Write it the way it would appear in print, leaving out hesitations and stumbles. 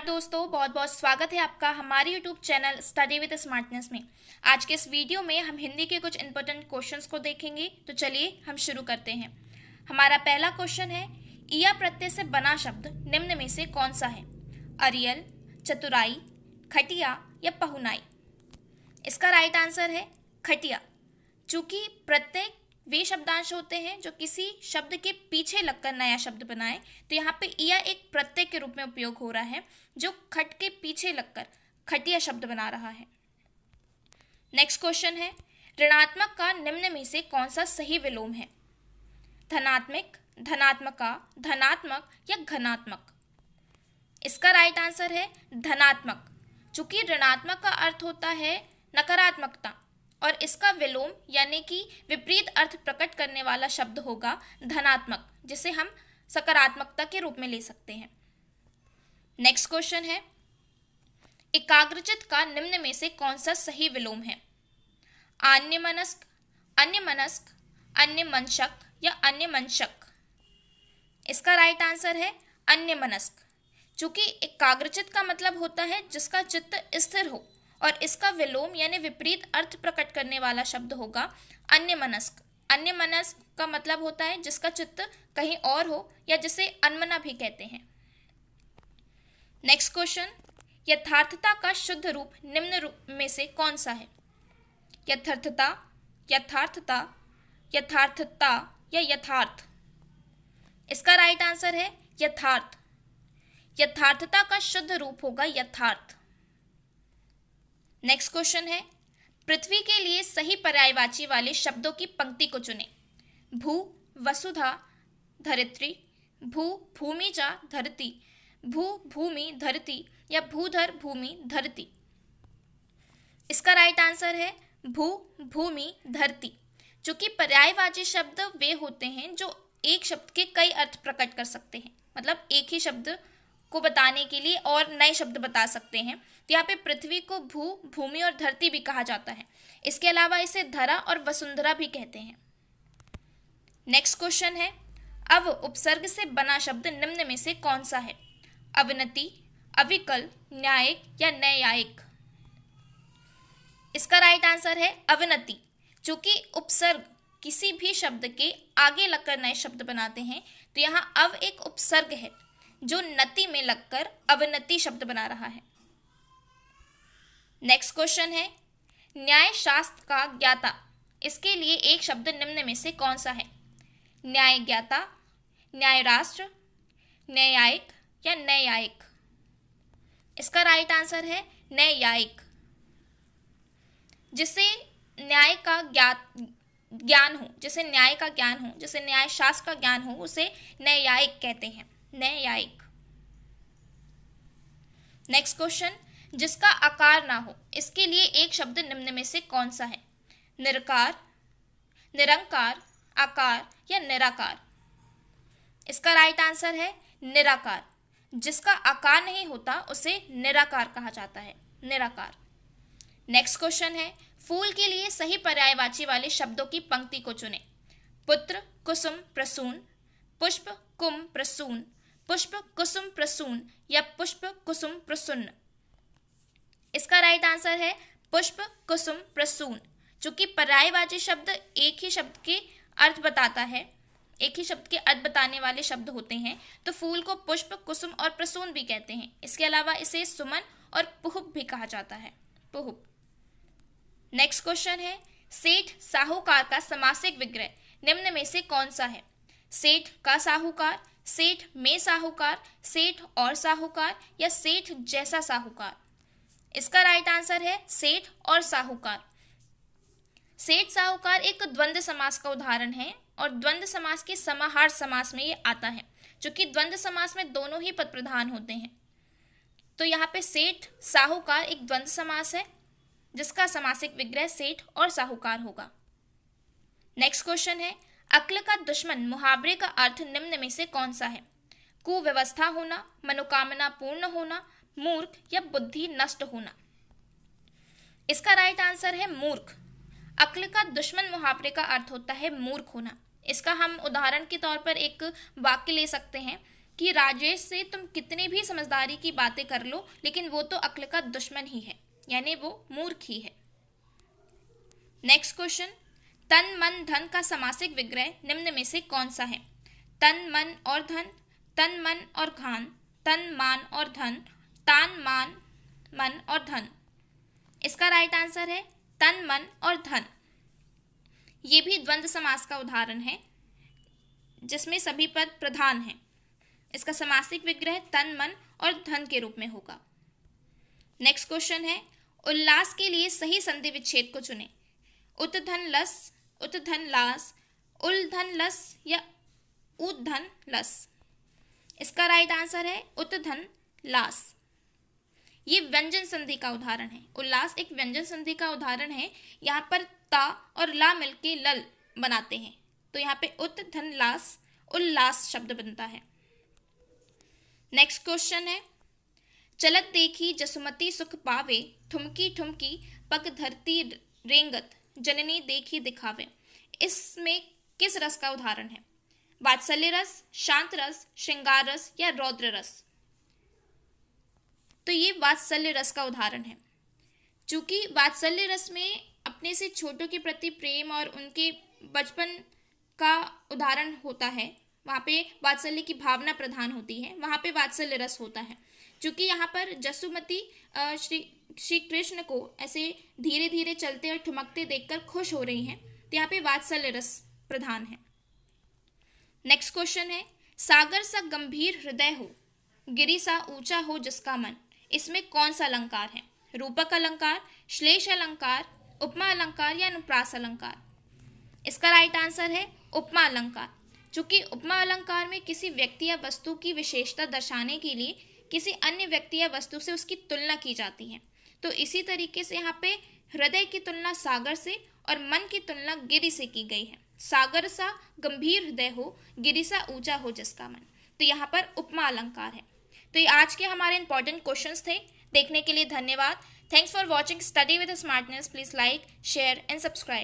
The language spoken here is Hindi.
दोस्तों, बहुत बहुत स्वागत है आपका हमारे YouTube channel study with smartness में। आज के इस वीडियो में हम हिंदी के कुछ इंपॉर्टेंट क्वेश्चंस को देखेंगे। तो चलिए हम शुरू करते हैं। हमारा पहला क्वेश्चन है, ईया प्रत्यय से बना शब्द निम्न में से कौन सा है? अरियल, चतुराई, खटिया या पहुनाई? इसका राइट आंसर है खटिया। चूंकि प्रत्यय वे शब्दांश होते हैं जो किसी शब्द के पीछे लगकर नया शब्द बनाए, तो यहाँ पे ईया एक प्रत्यय के रूप में उपयोग हो रहा है जो खट के पीछे लगकर खटिया शब्द बना रहा है। नेक्स्ट क्वेश्चन है, ऋणात्मक का निम्न में से कौन सा सही विलोम है? धनात्मक, धनात्मका, धनात्मक या घनात्मक? इसका राइट आंसर है धनात्मक। चूंकि ऋणात्मक का अर्थ होता है नकारात्मकता और इसका विलोम यानी कि विपरीत अर्थ प्रकट करने वाला शब्द होगा धनात्मक, जिसे हम सकारात्मकता के रूप में ले सकते हैं। नेक्स्ट क्वेश्चन है, एकाग्रचित का निम्न में से कौन सा सही विलोम है? अन्यमनस्क, अन्यमनस्क, अन्यमंशक या अन्यमंशक? इसका राइट आंसर है अन्यमनस्क। चूंकि एकाग्रचित का मतलब होता है जिसका चित्त स्थिर हो और इसका विलोम यानी विपरीत अर्थ प्रकट करने वाला शब्द होगा अन्यमनस्क। अन्यमनस्क का मतलब होता है जिसका चित्त कहीं और हो या जिसे अनमना भी कहते हैं। नेक्स्ट क्वेश्चन, यथार्थता का शुद्ध रूप निम्न रूप में से कौन सा है? यथार्थता, यथार्थता, यथार्थता या यथार्थ? इसका राइट आंसर है यथार्थ। यथार्थता का शुद्ध रूप होगा यथार्थ। नेक्स्ट क्वेश्चन है, पृथ्वी के लिए सही पर्यायवाची वाले शब्दों की पंक्ति को चुनें। भू, वसुधा, धरित्री, भू, भूमिजा, धरती, भू, भूमि, धरती या भूधर, भूमि, धरती? इसका राइट आंसर है भू, भूमि, धरती। चूंकि पर्यायवाची शब्द वे होते हैं जो एक शब्द के कई अर्थ प्रकट कर सकते हैं, मतलब एक ही शब्द को बताने के लिए और नए शब्द बता सकते हैं। तो यहाँ पे पृथ्वी को भू, भूमि और धरती भी कहा जाता है। इसके अलावा इसे धरा और वसुंधरा भी कहते हैं। नेक्स्ट क्वेश्चन है, अव उपसर्ग से बना शब्द निम्न में से कौन सा है? अवनति, अविकल, न्यायिक या न्यायिक? इसका राइट आंसर है अवनति। चूंकि उपसर्ग किसी भी शब्द के आगे लगकर नए शब्द बनाते हैं, तो यहाँ अव एक उपसर्ग है जो नति में लगकर अवनति शब्द बना रहा है। नेक्स्ट क्वेश्चन है, न्याय शास्त्र का ज्ञाता, इसके लिए एक शब्द निम्न में से कौन सा है? न्याय ज्ञाता, न्याय राष्ट्र, न्यायिक या न्यायिक? इसका राइट आंसर है न्यायिक। जिसे न्याय का ज्ञान हो, जिसे न्याय का ज्ञान हो, जिसे न्याय शास्त्र का ज्ञान हो, उसे न्यायिक कहते हैं, न्यायिक। नेक्स्ट क्वेश्चन, जिसका आकार ना हो, इसके लिए एक शब्द निम्न में से कौन सा है? निरकार, निरंकार, आकार या निराकार? इसका राइट आंसर है निराकार। जिसका आकार नहीं होता उसे निराकार कहा जाता है, निराकार। नेक्स्ट क्वेश्चन है, फूल के लिए सही पर्यायवाची वाले शब्दों की पंक्ति को चुनें। पुत्र, कुसुम, प्रसून, पुष्प, कुम, प्रसून, पुष्प, कुसुम, प्रसून या पुष्प, कुसुम, प्रसन्न? इसका राइट आंसर है पुष्प, कुसुम, प्रसून। चूंकि पर्यायवाची शब्द एक ही शब्द के अर्थ बताता है, एक ही शब्द के अर्थ बताने वाले शब्द होते हैं, तो फूल को पुष्प, कुसुम और प्रसून भी कहते हैं। इसके अलावा इसे सुमन और पुष्प भी कहा जाता है, पुष्प। नेक्स्ट क्वेश्चन है, सेठ साहूकार का समासिक विग्रह निम्न में से कौन सा है? सेठ का साहूकार, सेठ में साहूकार, सेठ और साहूकार या सेठ जैसा साहूकार? इसका राइट आंसर है सेठ और साहूकार। सेठ साहूकार एक द्वंद्व समास का उदाहरण है और द्वंद्व समास के समाहार समास में ये आता है। क्योंकि द्वंद्व समास में दोनों ही पद प्रधान होते हैं, तो यहाँ पे सेठ साहूकार एक द्वंद्व समास है जिसका समासिक विग्रह सेठ और साहूकार होगा। नेक्स्ट क्वेश्चन है, अक्ल का दुश्मन मुहावरे का अर्थ निम्न में से कौन सा है? कुव्यवस्था होना, मनोकामना पूर्ण होना, मूर्ख या बुद्धि नष्ट होना? इसका राइट आंसर है मूर्ख। अक्ल का दुश्मन मुहावरे का अर्थ होता है मूर्ख होना। इसका हम उदाहरण के तौर पर एक वाक्य ले सकते हैं कि राजेश से तुम कितने भी समझदारी की बातें कर लो, लेकिन वो तो अक्ल का दुश्मन ही है, यानी वो मूर्ख ही है। नेक्स्ट क्वेश्चन, तन मन धन का समासिक विग्रह निम्न में से कौन सा है? तन मन और धन, तन मन और खान, तन मान और धन, तान मान मन और धन। इसका राइट आंसर है तन मन और धन। ये भी द्वंद्व समास का उदाहरण है जिसमें सभी पद प्रधान हैं। इसका समासिक विग्रह तन मन और धन के रूप में होगा। नेक्स्ट क्वेश्चन है, उल्लास के लिए सही संधि विच्छेद को चुनें। उत्धन लस, उत्धन लास, उल्धन लस या उद्धन लस। इसका राइट आंसर है उत्धन लास। ये व्यंजन संधि का उदाहरण है। उल्लास एक व्यंजन संधि का उदाहरण है। यहाँ पर ता और ला मिलके लल बनाते हैं, तो यहाँ पे उत्धन लास उल्लास शब्द बनता है। नेक्स्ट क्वेश्चन है, चलत देखी जसुमती सुख पावे, ठुमकी ठुमकी पग धरती रेंगत, जननी देखी दिखावे। इसमें किस रस का उदाहरण है? वात्सल्य रस, शांत रस, श्रृंगार रस या रौद्र रस। तो ये वात्सल्य रस का उदाहरण है। चूंकि वात्सल्य रस में अपने से छोटों के प्रति प्रेम और उनके बचपन का उदाहरण होता है, वहाँ पे वात्सल्य की भावना प्रधान होती है, वहाँ पे वात्सल्य रस होता है। चूंकि यहाँ पर जसुमती श्री कृष्ण को ऐसे धीरे धीरे चलते और ठुमकते देखकर खुश हो रही हैं, तो यहाँ पे वात्सल्य रस प्रधान है। नेक्स्ट क्वेश्चन है, सागर सा गंभीर हृदय हो, गिरि सा ऊंचा हो जिसका मन। इसमें कौन सा अलंकार है? रूपक अलंकार, श्लेष अलंकार, उपमा अलंकार या अनुप्रास अलंकार। इसका राइट आंसर है उपमा अलंकार। चूंकि उपमा अलंकार में किसी व्यक्ति या वस्तु की विशेषता दर्शाने के लिए किसी अन्य व्यक्ति या वस्तु से उसकी तुलना की जाती है, तो इसी तरीके से यहाँ पे हृदय की तुलना सागर से और मन की तुलना गिरि से की गई है। सागर सा गंभीर हृदय हो, गिरि सा ऊंचा हो जिसका मन, तो यहाँ पर उपमा अलंकार है। तो ये आज के हमारे इंपॉर्टेंट क्वेश्चंस थे। देखने के लिए धन्यवाद। Thanks for watching study with smartness. Please like, share and subscribe.